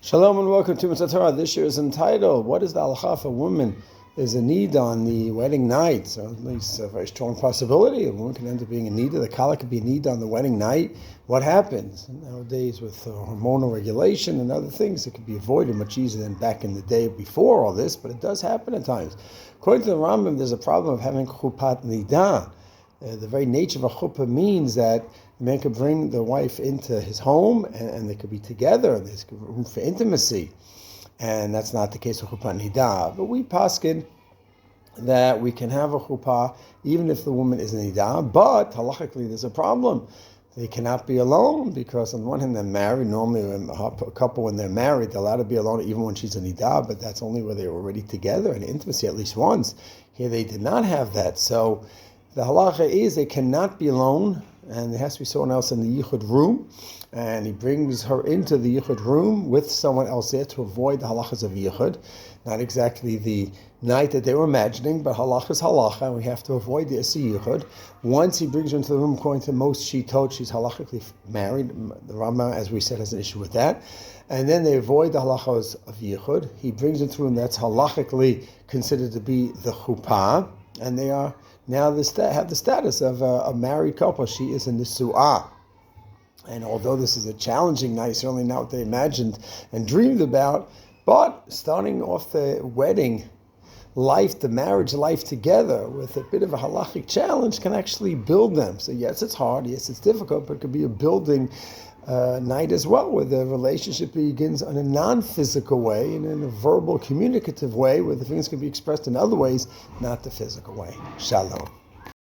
Shalom and welcome to Mitzvah Torah. This year is entitled, what is the halacha if a woman is a niddah on the wedding night? So at least a very strong possibility. A woman can end up being a niddah. The Kallah could be a niddah on the wedding night. What happens? Nowadays with hormonal regulation and other things, it could be avoided much easier than back in the day before all this, but it does happen at times. According to the Rambam, there's a problem of having chupat niddah. The very nature of a chuppah means that the man could bring the wife into his home and they could be together, and there's room for intimacy. And that's not the case with chuppah niddah. But we paskin that we can have a chuppah even if the woman is a niddah, but halachically there's a problem. They cannot be alone because on the one hand they're married. Normally a couple when they're married they're allowed to be alone even when she's a niddah, but that's only where they're already together in intimacy at least once. Here they did not have that. So the halacha is they cannot be alone, and there has to be someone else in the yichud room, and he brings her into the yichud room with someone else there to avoid the halachas of yichud. Not exactly the night that they were imagining, but halacha is halacha, and we have to avoid the isi yichud. Once he brings her into the room, according to most shitot, she's halachically married. The Rambam, as we said, has an issue with that. And then they avoid the halachas of yichud. He brings her into a room that's halachically considered to be the chuppah, and they are now have the status of a married couple. She is a nisu'ah. And although this is a challenging night, certainly not what they imagined and dreamed about, but starting off the wedding life, the marriage life together with a bit of a halachic challenge can actually build them. So yes, it's hard, yes, it's difficult, but it could be a building night as well, where the relationship begins in a non-physical way and in a verbal, communicative way, where the things can be expressed in other ways, not the physical way. Shalom.